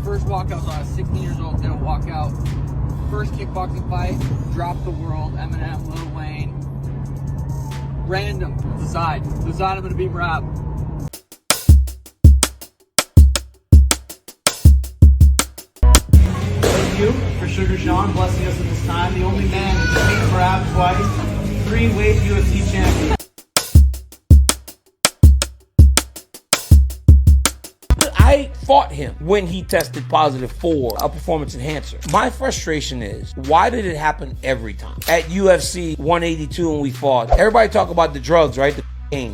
First walkout when I was 16 years old, did a walkout. First kickboxing fight, dropped the world, Eminem, Lil Wayne. Random, decide I'm gonna beat Rob. Thank you for Sugar Sean blessing us at this time. The only man to beat Rob twice, 3-weight UFC champion. I fought him when he tested positive for a performance enhancer. My frustration is, why did it happen every time? At UFC 182 when we fought, everybody talk about the drugs, right? The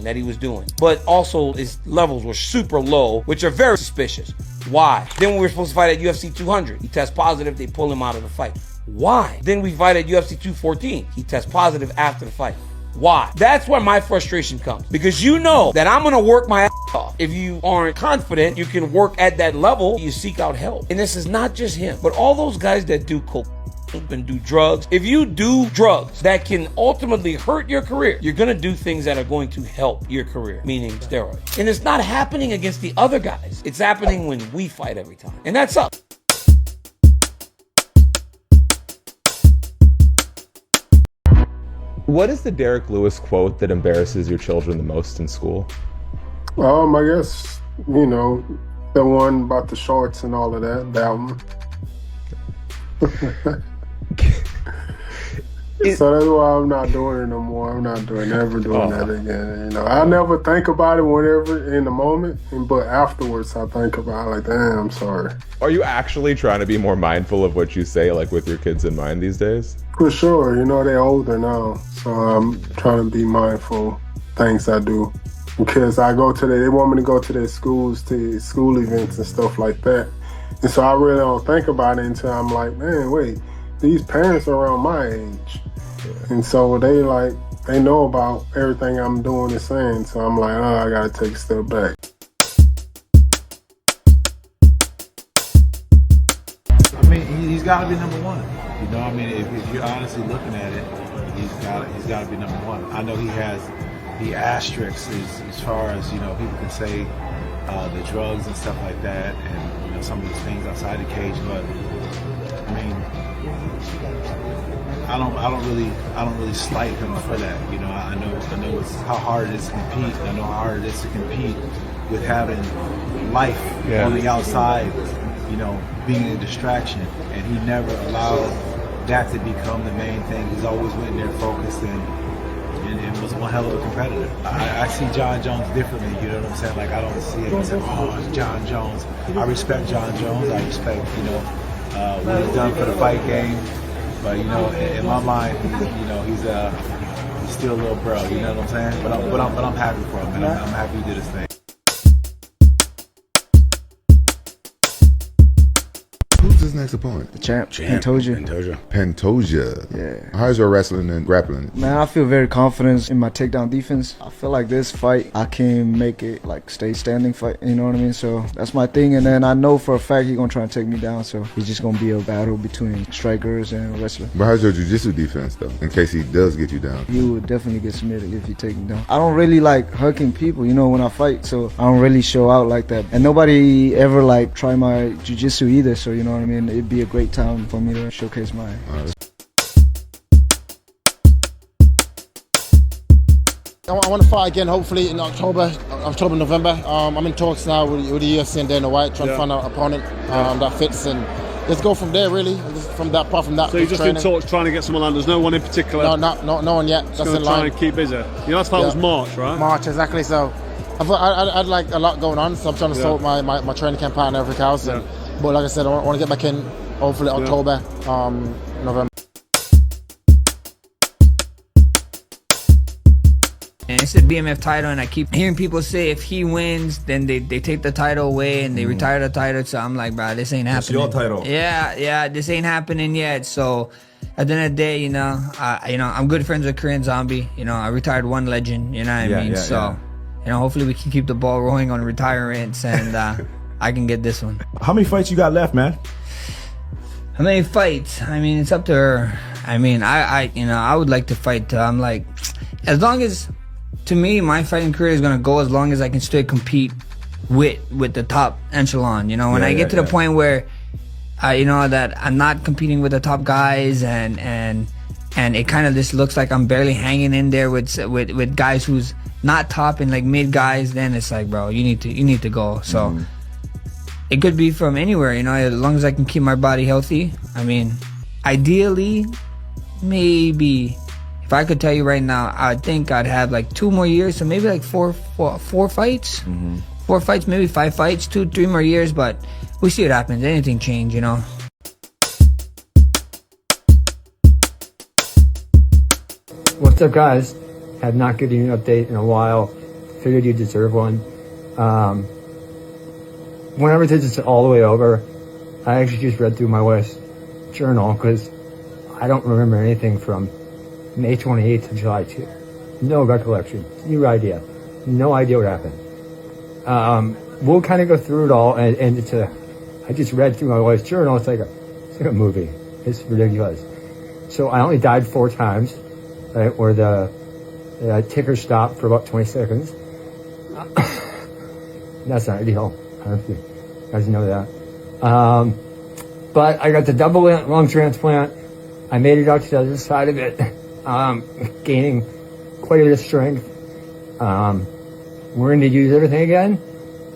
that he was doing. But also his levels were super low, which are very suspicious. Why? Then when we were supposed to fight at UFC 200, he tests positive, they pull him out of the fight. Why? Then we fight at UFC 214, he tests positive after the fight. Why? That's where my frustration comes. Because you know that I'm gonna work my ass off. If you aren't confident you can work at that level, you seek out help. And this is not just him, but all those guys that do coke and do drugs. If you do drugs that can ultimately hurt your career, you're gonna do things that are going to help your career, meaning steroids. And it's not happening against the other guys. It's happening when we fight every time. And that sucks. What is the Derek Lewis quote that embarrasses your children the most in school? I guess, you know, the one about the shorts and all of that one. So that's why I'm not doing it no more. I'm not never doing that again. You know, I never think about it whenever in the moment, but afterwards I think about it like, damn, I'm sorry. Are you actually trying to be more mindful of what you say, like with your kids in mind these days? For sure. You know, they're older now, so I'm trying to be mindful things I do. Because I go to they want me to go to their schools, to school events and stuff like that. And so I really don't think about it until I'm like, man, wait, these parents are around my age. And so they know about everything I'm doing and saying. So I'm like, I gotta take a step back. I mean, he's got to be number one. You know, I mean, if you're honestly looking at it, he's got to be number one. I know he has the asterisks as far as, you know, people can say the drugs and stuff like that, and, you know, some of these things outside the cage. But I mean, I don't really slight him for that. You know, I know it's how hard it is to compete. I know how hard it is to compete with having life on the outside, you know, being a distraction, and he never allowed that to become the main thing. He's always went in there focused and was one hell of a competitor. I see John Jones differently, you know what I'm saying? Like, I don't see him as, oh, it's John Jones. I respect John Jones. I respect, you know, what he's done for the fight game. But, you know, in my mind, you know, he's still a little bro, you know what I'm saying? But I'm happy for him, and I'm happy he did his thing. Who's his next opponent? The champ. Pantoja. Yeah. How's your wrestling and grappling? Man, I feel very confident in my takedown defense. I feel like this fight, I can make it like stay standing fight, you know what I mean? So that's my thing. And then I know for a fact he's gonna try and take me down. So it's just gonna be a battle between strikers and wrestlers. But how's your jiu-jitsu defense though, in case he does get you down? You would definitely get submitted if you take me down. I don't really like hugging people, you know, when I fight. So I don't really show out like that. And nobody ever like try my jiu-jitsu either. So, you know what I mean? It'd be a great time for me to showcase mine. I want to fight again, hopefully in October, November. I'm in talks now with the UFC and Dana White, trying to find an opponent that fits, and let's go from there. Really, from that. So you're just in talks, trying to get someone on. There's no one in particular. No one yet. Just going to try and keep busy. Your last fight was March, right? March, exactly. So I'd like a lot going on, so I'm trying to sort my training camp out and everything else. But like I said, I want to get back in, hopefully October, November. And it's a BMF title, and I keep hearing people say if he wins, then they take the title away and they retire the title. So I'm like, bro, this ain't happening. It's your title. Yeah, this ain't happening yet. So at the end of the day, you know, I'm good friends with Korean Zombie. You know, I retired one legend. You know what I mean? You know, hopefully we can keep the ball rolling on retirements, and I can get this one. How many fights you got left, man? How many fights? I mean, it's up to her. I mean, I would like to fight. I'm like, as long as, to me, my fighting career is gonna go as long as I can still compete with the top echelon. You know, when I get to the point where, you know, that I'm not competing with the top guys, and it kind of just looks like I'm barely hanging in there with guys who's not top and like mid guys, then it's like, bro, you need to go. So it could be from anywhere, you know, as long as I can keep my body healthy. I mean, ideally, maybe if I could tell you right now, I think I'd have like 2 more years, so maybe like four fights. 4 fights, maybe 5 fights, 2-3 more years, but we see what happens. Anything change, you know. What's up, guys? Have not given you an update in a while. Figured you deserve one. Whenever this is all the way over, I actually just read through my wife's journal because I don't remember anything from May 28th to July 2. No recollection. Zero idea. No idea what happened. We'll kind of go through it all, and it's I just read through my wife's journal. It's like a movie. It's ridiculous. So I only died 4 times, right? Where the ticker stopped for about 20 seconds. That's not ideal. I don't know if you guys know that. But I got the double lung transplant. I made it out to the other side of it, gaining quite a bit of strength. We're going to use everything again.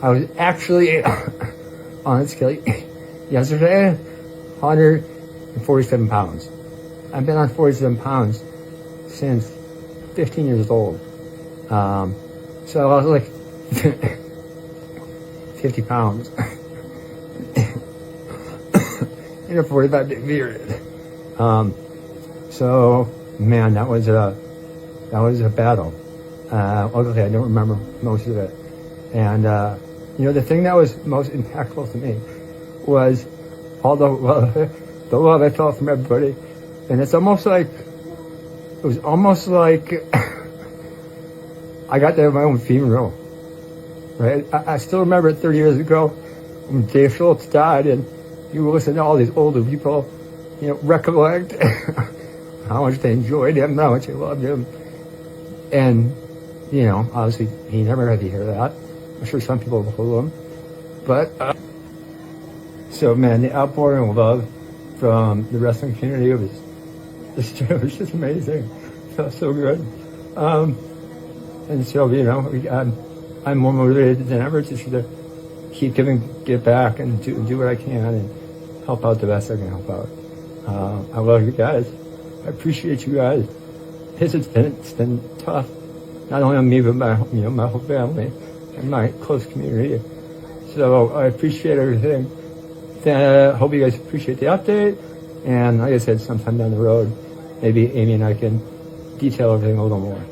I was actually on a scale yesterday, 147 pounds. I've been on 47 pounds since 15 years old. So I was like 50 pounds in a 45-day period. So man, that was a battle. Luckily, I don't remember most of it. And you know, the thing that was most impactful to me was all the love I felt from everybody. And it was almost like I got to have my own funeral, right? I still remember 30 years ago when Dave Schultz died, and you listen to all these older people, you know, recollect how much they enjoyed him, how much they loved him. And, you know, obviously he never had to hear that. I'm sure some people will hold him. But, so man, the outpouring of love from the wrestling community was just amazing. It felt so good. And so, you know, I'm more motivated than ever just to keep give back and do what I can and help out the best I can help out. I love you guys. I appreciate you guys. It's been tough, not only on me, but my whole family and my close community. So I appreciate everything. Hope you guys appreciate the update. And like I said, sometime down the road, maybe Amy and I can detail everything a little more.